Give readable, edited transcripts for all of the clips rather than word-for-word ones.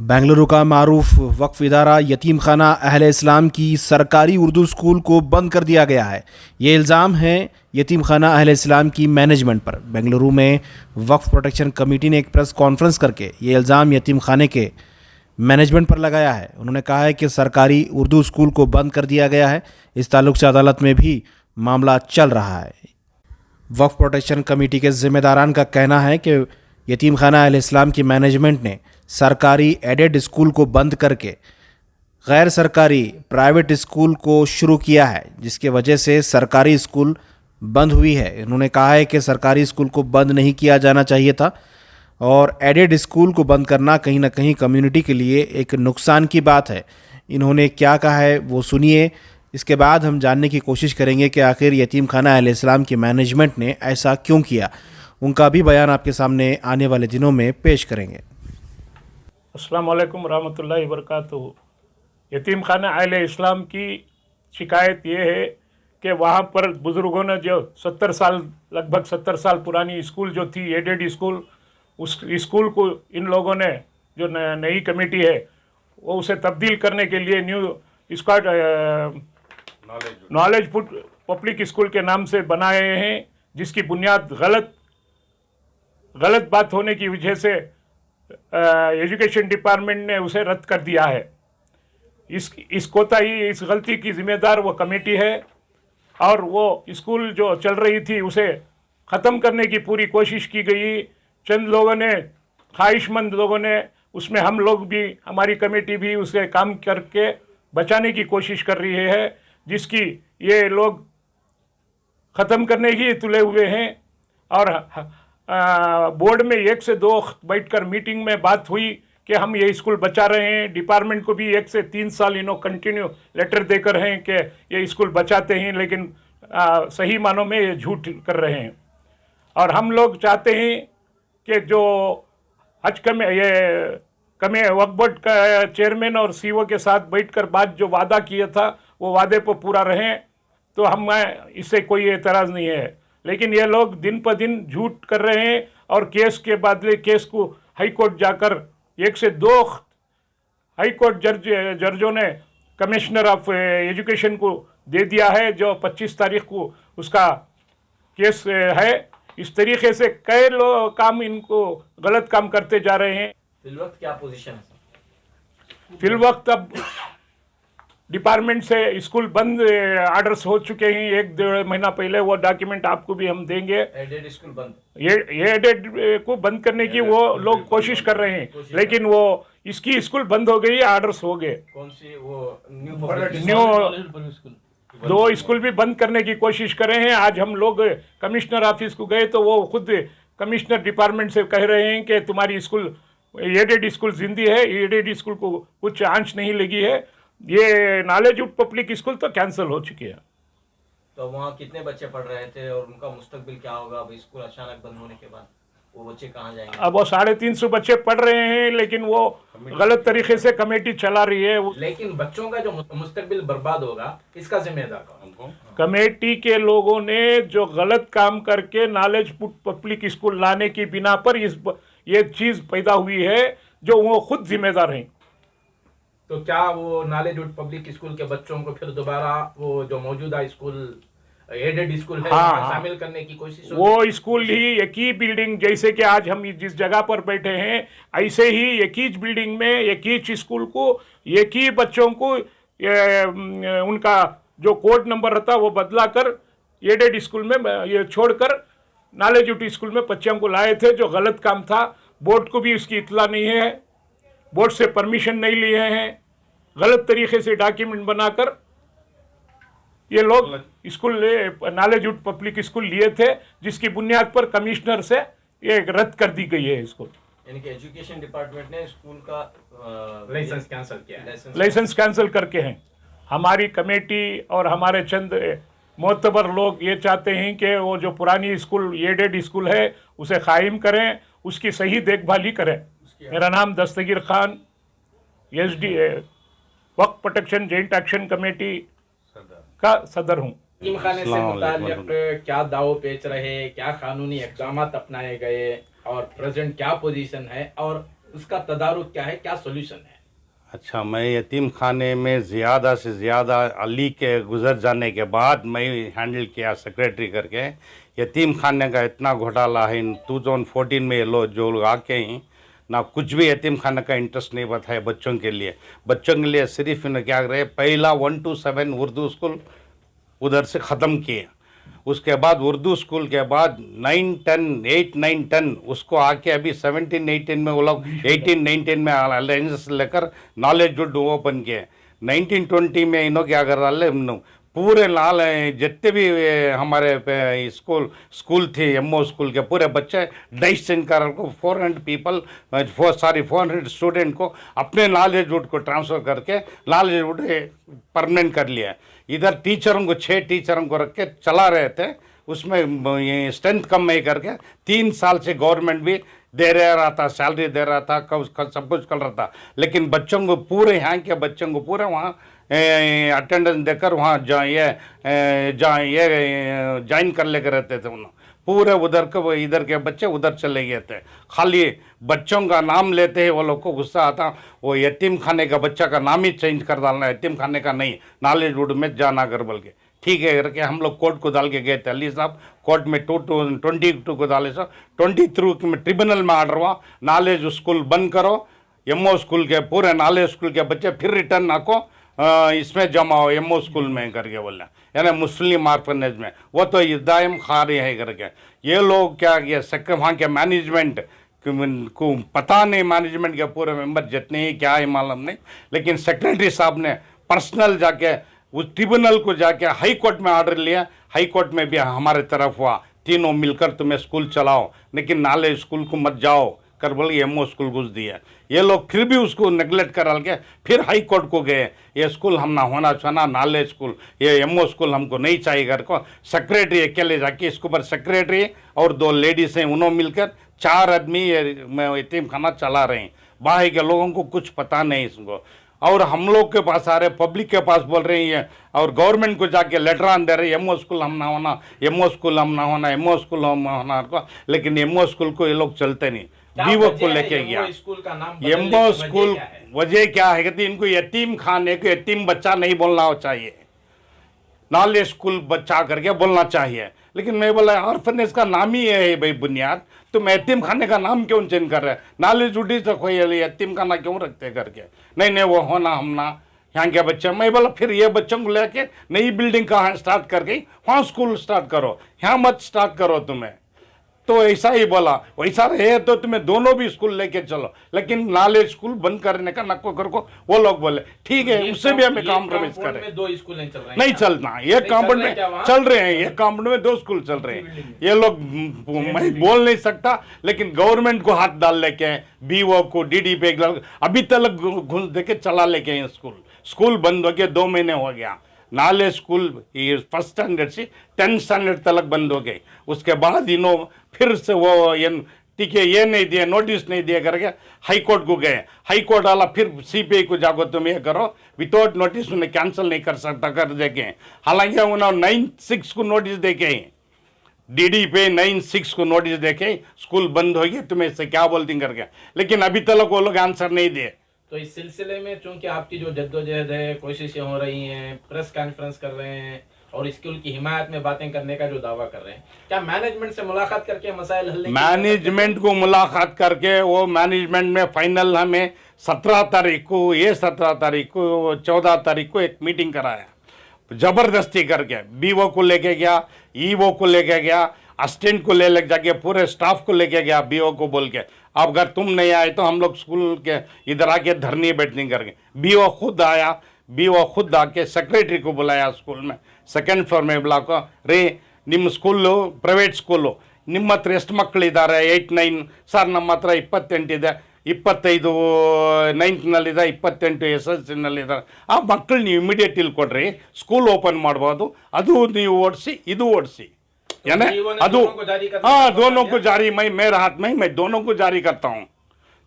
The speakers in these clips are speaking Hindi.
बेंगलुरु का मारूफ वक्फ इदारा यतीम खाना अहले इस्लाम की सरकारी उर्दू स्कूल को बंद कर दिया गया है। ये इल्ज़ाम है यतीम खाना अहले इस्लाम की मैनेजमेंट पर। बेंगलुरु में वक्फ प्रोटेक्शन कमेटी ने एक प्रेस कॉन्फ्रेंस करके ये इल्ज़ाम यतीम खाने के मैनेजमेंट पर लगाया है। उन्होंने कहा है कि सरकारी उर्दू स्कूल को बंद कर दिया गया है। इस ताल्लुक से अदालत में भी मामला चल रहा है। वक्फ प्रोटेक्शन कमेटी के ज़िम्मेदारान का कहना है कि यतीम खाना अहले इस्लाम की मैनेजमेंट ने सरकारी एडेड स्कूल को बंद करके गैर सरकारी प्राइवेट स्कूल को शुरू किया है, जिसके वजह से सरकारी स्कूल बंद हुई है। उन्होंने कहा है कि सरकारी स्कूल को बंद नहीं किया जाना चाहिए था और एडेड स्कूल को बंद करना कहीं ना कहीं कम्युनिटी के लिए एक नुकसान की बात है। इन्होंने क्या कहा है वो सुनिए। इसके बाद हम जानने की कोशिश करेंगे कि आखिर यतीम खाना अहले इस्लाम की मैनेजमेंट ने ऐसा क्यों किया। उनका भी बयान आपके सामने आने वाले दिनों में पेश करेंगे। अस्सलाम वालेकुम रहमतुल्लाहि वबरकातुहू। यतीम खाना अहले इस्लाम की शिकायत ये है कि वहाँ पर बुज़ुर्गों ने जो 70 साल लगभग 70 साल पुरानी स्कूल जो थी एडेड स्कूल, उस स्कूल को इन लोगों ने जो नई कमेटी है वो उसे तब्दील करने के लिए न्यू इसका नॉलेज पब्लिक स्कूल के नाम से बनाए हैं, जिसकी बुनियाद गलत बात होने की वजह से एजुकेशन डिपार्टमेंट ने उसे रद्द कर दिया है। इस कोताही, इस गलती की जिम्मेदार वो कमेटी है और वो स्कूल जो चल रही थी उसे ख़त्म करने की पूरी कोशिश की गई। चंद लोगों ने, ख्वाहिशमंद लोगों ने, उसमें हम लोग भी, हमारी कमेटी भी उसे काम करके बचाने की कोशिश कर रही है, जिसकी ये लोग ख़त्म करने ही तुले हुए हैं। और बोर्ड में 1 से 2 बैठकर मीटिंग में बात हुई कि हम ये स्कूल बचा रहे हैं। डिपार्टमेंट को भी 1 से 3 साल कंटिन्यू लेटर देकर हैं कि ये स्कूल बचाते हैं, लेकिन सही मानों में ये झूठ कर रहे हैं। और हम लोग चाहते हैं कि जो वक्फ बोर्ड का चेयरमैन और सीईओ के साथ बैठकर बात जो वादा किया था वो वादे पर पूरा रहें, तो हम इससे कोई एतराज़ नहीं है। लेकिन ये लोग दिन पर दिन झूठ कर रहे हैं और केस के बदले केस को हाई कोर्ट जाकर 1 से 2 हाई कोर्ट जजों ने कमिश्नर ऑफ एजुकेशन को दे दिया है, जो 25 तारीख को उसका केस है। इस तरीके से कई लोग काम इनको गलत काम करते जा रहे हैं। फिलवक्त क्या पोजीशन है? फिलवक्त अब डिपार्टमेंट से स्कूल बंद ऑर्डर्स हो चुके हैं 1-1.5 महीना पहले। वो डॉक्यूमेंट आपको भी हम देंगे। एडेड स्कूल बंद, ये एडेड को बंद करने की वो लोग कोशिश कर रहे हैं, लेकिन वो इसकी स्कूल बंद हो गई, ऑर्डर्स हो गए। कौन सी? वो न्यू 2 स्कूल भी बंद करने की कोशिश कर रहे हैं। आज हम लोग कमिश्नर ऑफिस को गए तो वो खुद कमिश्नर डिपार्टमेंट से कह रहे हैं कि तुम्हारी स्कूल एडेड स्कूल जिंदी है, एडेड स्कूल को कुछ आंच नहीं लगी है। ये नॉलेज पब्लिक स्कूल तो कैंसिल हो चुकी है। तो वहाँ कितने बच्चे पढ़ रहे थे और उनका मुस्तकबिल क्या होगा अब स्कूल अचानक बंद होने के बाद? वो बच्चे कहाँ जाएंगे? अब वो 350 बच्चे पढ़ रहे हैं, लेकिन वो गलत तरीके से कमेटी चला रही है। लेकिन बच्चों का जो मुस्तकबिल बर्बाद होगा, इसका जिम्मेदार कौन? कमेटी के लोगों ने जो गलत काम करके नॉलेज पब्लिक स्कूल लाने की बिना पर ये चीज़ पैदा हुई है, जो वो खुद जिम्मेदार हैं। तो क्या वो नॉलेजवुड पब्लिक स्कूल के बच्चों को फिर दोबारा वो जो मौजूदा स्कूल एडेड स्कूल है शामिल करने की कोशिश? वो स्कूल ही एक ही बिल्डिंग, जैसे कि आज हम जिस जगह पर बैठे हैं, ऐसे ही एक ही बिल्डिंग में एक ही स्कूल को, एक ही बच्चों को उनका जो कोड नंबर रहता वो बदला कर एडेड स्कूल में ये छोड़कर नॉलेजवुड स्कूल में बच्चों को लाए थे, जो गलत काम था। बोर्ड को भी इसकी इत्तला नहीं है, बोर्ड से परमिशन नहीं लिए हैं। गलत तरीके से डॉक्यूमेंट बनाकर ये लोग स्कूल नॉलेजवुड पब्लिक स्कूल लिए थे, जिसकी बुनियाद पर कमिश्नर से ये रद्द कर दी गई है इसको। यानी कि एजुकेशन डिपार्टमेंट ने स्कूल का लाइसेंस कैंसिल किया है। लाइसेंस कैंसिल करके हैं। हमारी कमेटी और हमारे चंद मोतबर लोग ये चाहते हैं कि वो जो पुरानी स्कूल एडेड स्कूल है उसे कायम करें, उसकी सही देखभाल ही करें। मेरा नाम दस्तगीर खान, SD वक्फ प्रोटेक्शन जॉइंट एक्शन कमेटी का सदर हूँ। यतीम खाने से मुताल्लिक क्या दाव पेच रहे, क्या कानूनी इक़दाम अपनाए गए और प्रेजेंट क्या पोजीशन है, और उसका तदारुक क्या है, क्या सोल्यूशन है? अच्छा, मैं यतीम खाने में ज़्यादा से ज़्यादा अली के गुज़र जाने के बाद मैं हैंडल किया सेक्रेटरी करके। यतीम खाने का इतना घोटाला है, इन 2014 में ये लोग जो लोग आके ही ना कुछ भी यतीम खाने का इंटरेस्ट नहीं बताया बच्चों के लिए। बच्चों के लिए सिर्फ इन्हें क्या करे, पहला 1 to 7 उर्दू स्कूल उधर से ख़त्म किए। उसके बाद उर्दू स्कूल के बाद 9, 10, 8, 9, 10 उसको आके अभी 17, 18 में वो लोग 18, 19 में अलायंस लेकर नॉलेज वुड ओपन किए। 19, 20 में इन्हों क्या कर रहा पूरे लाल जितने भी हमारे स्कूल थे एमओ स्कूल के पूरे बच्चे डाइस चेंज कर को 400 स्टूडेंट को अपने नॉलेज वुड को ट्रांसफ़र करके नॉलेज वुड परमानेंट कर लिया। इधर टीचरों को 6 टीचरों को रख के चला रहे थे, उसमें ये स्ट्रेंथ कम नहीं करके 3 साल से गवर्नमेंट भी दे रहा था, सैलरी दे रहा था, सब कुछ कर रहा था, लेकिन बच्चों को पूरे यहाँ के बच्चों को पूरे वहाँ अटेंडेंस देकर वहाँ ज्वाइन कर लेकर रहते थे। उन्होंने पूरे उधर के इधर के बच्चे उधर चले गए थे। खाली बच्चों का नाम लेते हैं वो लोग को गुस्सा आता, वो यतीम खाने का बच्चा का नाम ही चेंज कर डालना, यतीम खाने का नहीं, नॉलेज वुड में जाना कर बोल के। ठीक है करके हम लोग कोर्ट को डाल के गए थे। अली साहब कोर्ट में 22 को डाले, सर 23 में ट्रिब्यूनल में आर्डर हुआ, नॉलेज स्कूल बंद करो, एमओ स्कूल के पूरे नॉलेज स्कूल के बच्चे फिर रिटर्न आको इसमें जमा हो एमओ स्कूल में करके बोला, यानी मुस्लिम ऑर्फनेज में। वो तो दायम खा रही है करके। ये लोग क्या किया, वहाँ के मैनेजमेंट को पता नहीं, मैनेजमेंट के पूरे मेंबर जितने ही क्या है मालूम नहीं, लेकिन सेक्रेटरी साहब ने पर्सनल जाके उस ट्रिब्यूनल को जाके हाई कोर्ट में ऑर्डर लिया। हाई कोर्ट में भी हमारे तरफ हुआ, तीनों मिलकर तुम्हें स्कूल चलाओ, लेकिन नॉलेज स्कूल को मत जाओ कर बोल एमओ स्कूल घुस दिया। ये लोग फिर भी उसको नेगलेक्ट कर के फिर हाई कोर्ट को गए, ये स्कूल हम ना होना चाहिए, नॉलेज स्कूल, ये एमओ स्कूल हमको नहीं चाहिए घर को। सेक्रेटरी अकेले जाके इसके ऊपर सेक्रेटरी और 2 लेडीज हैं, उन्होंने मिलकर 4 आदमी यतीम खाना चला रहे हैं। बाहर के लोगों को कुछ पता नहीं इसको, और हम लोग के पास आ रहे, पब्लिक के पास बोल रहे हैं, और गवर्नमेंट को जाके लेटर आन दे रहे एमओ स्कूल हम ना होना, एमओ स्कूल हम ना होना, एमओ स्कूल हम होना को, लेकिन एमओ स्कूल को ये लोग चलते नहीं। बीवो को लेके गया स्कूल का नाम एमओ स्कूल। वजह क्या है कि इनको यतीम खाने को यतीम बच्चा नहीं बोलना चाहिए, नॉलेज स्कूल बच्चा करके बोलना चाहिए। लेकिन मैं बोला ऑर्फनेज का नाम ही है भाई बुनियाद, तो मैं यतीम खाने का नाम क्यों चेंज कर रहे हैं, नॉलेज उठी तो कोई यतीम खाना क्यों रखते करके। नहीं वो होना हम ना यहाँ के बच्चे। मैं बोला फिर ये बच्चों को लेके नई बिल्डिंग कहाँ स्टार्ट करके वहाँ स्कूल स्टार्ट करो, यहाँ मत स्टार्ट करो तुम्हें। तो ऐसा ही बोला, वैसा रहे तो तुम्हें दोनों भी स्कूल लेके चलो, लेकिन नॉलेज स्कूल बंद करने का नको कर को वो लोग बोले ठीक है, उससे भी हमें कॉम्प्रोमाइज करें। 2 स्कूल नहीं चल रहे हैं, नहीं चलना, ये कॉम्पाउंड में चल रहे हैं, ये कॉम्पाउंड में 2 स्कूल चल रहे हैं। ये लोग मैं बोल नहीं सकता, लेकिन गवर्नमेंट को हाथ डाल लेके बीओ को डीडी पे अभी तक घुस देके चला लेके स्कूल बंद हो गया, 2 महीने हो गया। नॉलेज स्कूल फर्स्ट स्टैंडर्ड से 10th स्टैंडर्ड तक बंद हो गई। उसके बाद इन्हों फिर से वो ठीक है ये नहीं दिया, नोटिस नहीं दिया करके हाई कोर्ट को गए। हाई कोर्ट वाला फिर सीपीआई को जाको तुम ये करो, विदाउट नोटिस उन्हें कैंसिल नहीं कर सकता कर देके। हालांकि उन्होंने 9/6 को नोटिस देके, डीडी पे 9/6 को नोटिस देके स्कूल बंद होगी, तुम्हें इससे क्या बोलती करके, लेकिन अभी तक वो लोग आंसर नहीं दिए। तो इस सिलसिले में चूंकि आपकी जो जद्दोजहद है, कोशिशें हो रही हैं, प्रेस कॉन्फ्रेंस कर रहे हैं और स्कूल की हिमायत में बातें करने का जो दावा कर रहे हैं, क्या मैनेजमेंट से मुलाकात करके मसाइल हल? मैनेजमेंट को मुलाकात करके वो मैनेजमेंट में फाइनल हमें 17 तारीख को, ये 17 तारीख को 14 तारीख को एक मीटिंग कराया, जबरदस्ती करके। बीओ को लेके गया, ईओ को लेके गया, असिस्टेंट को ले जाके पूरे स्टाफ को लेके गया, बीओ को बोल के अब अगर तुम नहीं आए तो हम लोग स्कूल के इधर आके धरनी बैठनी करके। बीओ खुद आया, बीओ खुद आके सेक्रेटरी को बुलाया स्कूल में, 2nd फ्लोर में बुला को, रे निम्म स्कूಲು ಪ್ರೈವೇಟ್ ಸ್ಕೂಲು, ನಿಮ್ಮ ಹತ್ರ ಎಷ್ಟು ಮಕ್ಕಳಿದ್ದಾರೆ? 8, 9 ಸರ್ ನಮ್ಮ ಹತ್ರ 28 ಇದೆ, 25 9th ಇದೆ, 28 SSLC ಆ ಮಕ್ಕಳು ನೀವು ಇಮಿಡಿಯೇಟ್ ಇಲ್ಲಿ ಕೊಡ್ರಿ, ಸ್ಕೂಲ್ ಓಪನ್ ಮಾಡ್ಬೋದು, ಅದು ನೀವು ಓಡಿಸಿ ಇದು ಓಡಿಸಿ, यानी अदू हाँ दोनों को जारी, मैं मेरे हाथ में मैं दोनों को जारी करता हूँ।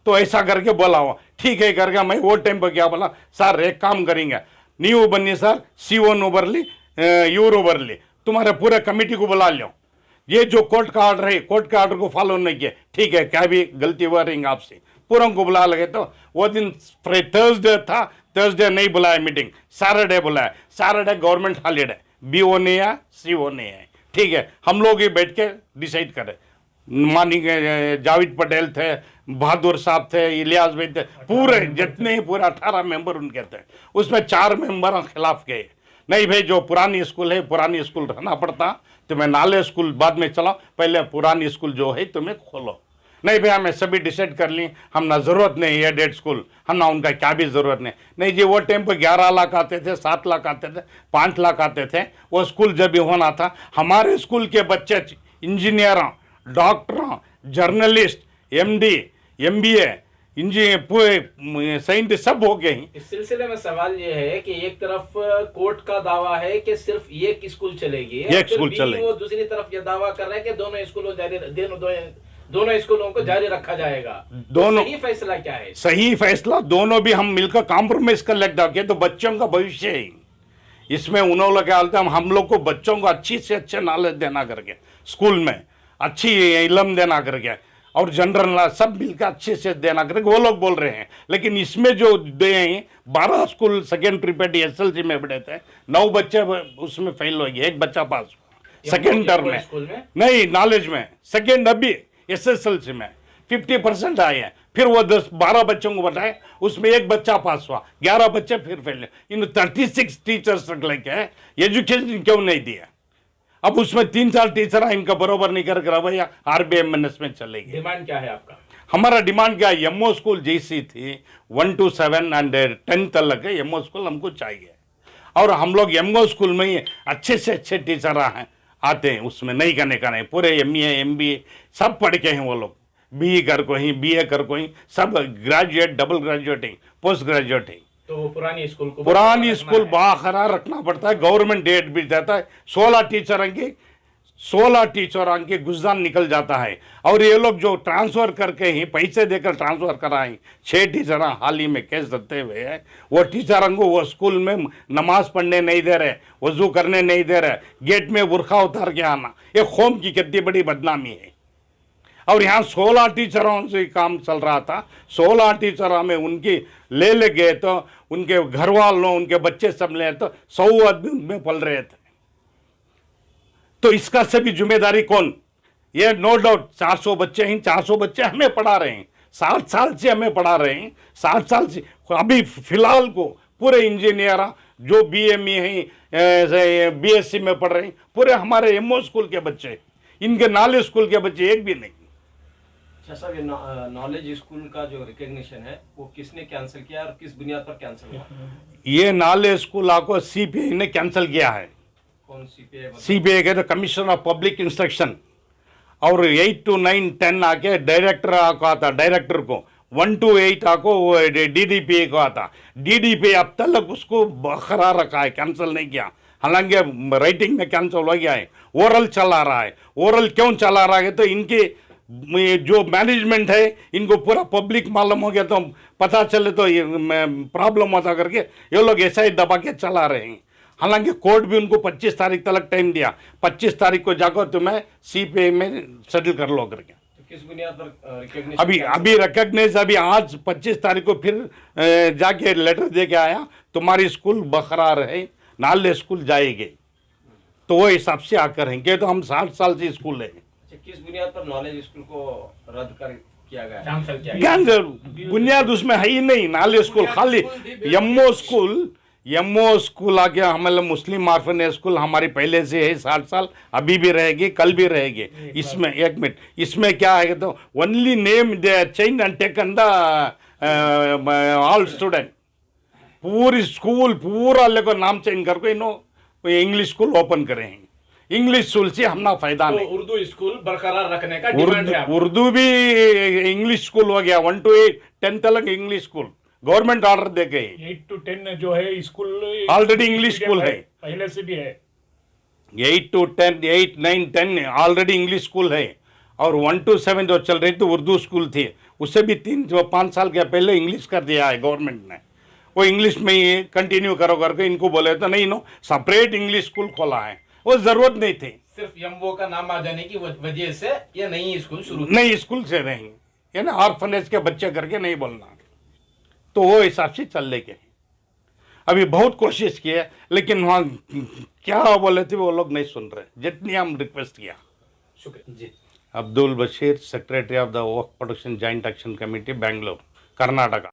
तो ऐसा करके बोला हुआ, ठीक है करके मैं वो टाइम पर क्या बोला, सर एक काम करेंगे, ನೀವು ಬನ್ನಿ सर, CO बरली इವರು बरली, तुम्हारे पूरे कमेटी को बुला लो, ये जो कोर्ट का ऑर्डर है, कोर्ट के ऑर्डर को फॉलो नहीं किया, ठीक है क्या भी गलती हुआ रहेंगे आपसे, पूरा को बुला लगे। तो वो दिन थर्सडे था, थर्सडे नहीं बुलाया मीटिंग, सैटरडे बुलाया। सैटरडे गवर्नमेंट हॉलीडे, BO नहीं है, CO नहीं है, ठीक है। हम लोग ही बैठ के डिसाइड करें। मानी जावेद पटेल थे, बहादुर साहब थे, इलियास भाई थे, पूरे जितने ही पूरे 18 मेंबर उनके थे। उसमें 4 मेंबर खिलाफ गए, नहीं भाई जो पुरानी स्कूल है पुरानी स्कूल रहना पड़ता, तुम्हें नाले स्कूल बाद में चलाओ, पहले पुरानी स्कूल जो है तुम्हें खोलो। नहीं भैया हमें सभी डिसाइड कर ली, हम ना ज़रूरत नहीं है 1.5 स्कूल, हम ना उनका क्या भी ज़रूरत नहीं। नहीं जी, वो टाइम पर 11 लाख आते थे, 7 लाख आते थे, 5 लाख आते थे। वो स्कूल जब भी होना था, हमारे स्कूल के बच्चे engineer, doctor, journalist, MD, MBA, engineer, पूरे साइंटिस्ट सब हो गए। इस सिलसिले में सवाल ये है कि एक तरफ कोर्ट का दावा है कि सिर्फ एक स्कूल चलेगी, एक स्कूल चलेगी, वो दूसरी तरफ ये दावा कर रहे हैं कि दोनों स्कूलों को जारी रखा जाएगा। दोनों सही फैसला क्या है? सही फैसला दोनों भी हम मिलकर कॉम्प्रोमाइज कर लेते, तो बच्चों का भविष्य है इसमें। उन्होंने क्या बोलते हैं, हम लोग को बच्चों को अच्छी से अच्छे नॉलेज देना करके, स्कूल में अच्छी इल्म देना करके, और जनरल नॉलेज सब मिलकर अच्छे से देना करके वो लोग बोल रहे हैं। लेकिन इसमें जो दे 12 स्कूल सेकेंड प्रीपेड SLC में पढ़े थे, 9 बच्चे उसमें फेल हो गए, 1 बच्चा पास हुआ सेकेंड टर्म में, नहीं नॉलेज में। सेकेंड अभी SSLC में 50% आए हैं। फिर वो 10-12 बच्चों को बताए, उसमें 1 बच्चा पास हुआ, 11 बच्चे फिर फेल। इन 36 टीचर्स तक लेके एजुकेशन क्यों नहीं दिया? अब उसमें 3-4 टीचर इनका बरोबर नहीं कर भैया RBMNS में चलेगी। डिमांड क्या है आपका? हमारा डिमांड क्या है, MO स्कूल जैसी थी 1 to 7 and 10 तक MO स्कूल हमको चाहिए। और हम लोग MO स्कूल में ही अच्छे से अच्छे टीचर आते हैं, उसमें नहीं करने का नहीं, पूरे MA MBA सब पढ़ के हैं वो लोग, BE कर को ही, BA कर को ही, सब ग्रेजुएट, डबल ग्रेजुएट ही, पोस्ट ग्रेजुएट ही। तो पुरानी स्कूल बरकरार रखना पड़ता है। गवर्नमेंट डेट भी देता है, 16 टीचर के गुजरान निकल जाता है। और ये लोग जो ट्रांसफर करके ही पैसे देकर ट्रांसफर कराएं, 6 टीचर हाल ही में केस देते हुए हैं। वो टीचरों को वो स्कूल में नमाज पढ़ने नहीं दे रहे, वजू करने नहीं दे रहे, गेट में बुरखा उतार के आना, ये कौम की कितनी बड़ी बदनामी है। और यहाँ 16 टीचरों से काम चल रहा था, 16 टीचरों में उनकी ले गए तो उनके घर वालों, उनके बच्चे सब ले तो 100 आदमी उनमें पल रहे थे। तो इसका सभी जिम्मेदारी कौन? ये नो डाउट 400 बच्चे हैं, 400 बच्चे हमें पढ़ा रहे हैं, 7 साल से हमें पढ़ा रहे हैं, 7 साल से। अभी फिलहाल को पूरे इंजीनियर जो BME हैं, BSc में पढ़ रहे हैं, पूरे हमारे MO स्कूल के बच्चे, इनके नाले स्कूल के बच्चे एक भी नहीं। अच्छा साहब, ये नॉलेज स्कूल का जो रिकॉग्निशन है वो किसने कैंसिल किया और किस बुनियाद पर कैंसिल हुआ? ये नाले स्कूल आपको CPI ने कैंसिल किया है। कौन CPI? CPI के कमीशन ऑफ पब्लिक इंस्ट्रक्शन। और 8 to 9 10 आके डायरेक्टर को आता, डायरेक्टर को 1 to 8 आको DDPA को आता। DDPA अब तक उसको बरकरार रखा है, कैंसिल नहीं किया। हालांकि राइटिंग में कैंसिल हो गया है, ओरल चला रहा है। ओरल क्यों चला रहा है? तो इनके जो मैनेजमेंट है इनको पूरा पब्लिक मालूम हो गया, तो पता चले तो ये प्रॉब्लम होता करके ये लोग ऐसा ही दबा के चला रहे हैं। हालांकि कोर्ट भी उनको 25 तारीख तक टाइम दिया, 25 तारीख को जाकर तुम्हें CPI में सेटल कर लो करके। तो किस बुनियाद पर रिकॉग्निशन? अभी रिकॉग्नाइज अभी आज 25 तारीख को फिर जाके लेटर दे के आया, तुम्हारी स्कूल बरकरार है, नाले स्कूल जाएगी। तो वो हिसाब से आकर हैं कि तो हम 60 साल से स्कूल है। किस बुनियाद पर नॉलेज स्कूल को रद्द कर किया गया? कैंसिल किया गया। बुनियाद उसमें है ही नहीं, नाले स्कूल खाली MO स्कूल आ गया। हमारे मुस्लिम मार्फन स्कूल हमारी पहले से है 60 साल, अभी भी रहेगी, कल भी रहेगी। इसमें 1 मिनट, इसमें क्या है तो only name they change and taken the all student, पूरी स्कूल पूरा लेकर नाम चेंज करके इन्हों इंग्लिश स्कूल ओपन करें। इंग्लिश स्कूल से हमना फायदा तो नहीं। उर्दू स्कूल बरकरार रखने का डिमांड है आपका? उर्दू भी इंग्लिश स्कूल हो गया, 1 to 8 10 तक इंग्लिश स्कूल गवर्नमेंट ऑर्डर दे गई। 8 to 10 जो है स्कूल ऑलरेडी इंग्लिश स्कूल है, पहले से भी है। 8 to 10 8 9 10 ऑलरेडी इंग्लिश स्कूल है। और 1 to 7 जो चल रही थी उर्दू स्कूल थी, उससे भी 3-5 साल के पहले इंग्लिश कर दिया है गवर्नमेंट ने। वो इंग्लिश में ही कंटिन्यू करो करके इनको बोले तो नहीं, नो सेपरेट इंग्लिश स्कूल खोला है, वो जरूरत नहीं थी। सिर्फ MO का नाम आ जाने की वजह से ये नई स्कूल शुरू, नई स्कूल से नहीं, यानी ऑर्फनेज के बच्चे करके नहीं बोलना, तो वो हिसाब से चल लेके अभी बहुत कोशिश की है, लेकिन वहाँ क्या बोले थे वो लोग नहीं सुन रहे, जितनी हम रिक्वेस्ट किया। शुक्रिया ji. Abdul Bashir, secretary of the work production joint action committee, Bangalore, Karnataka.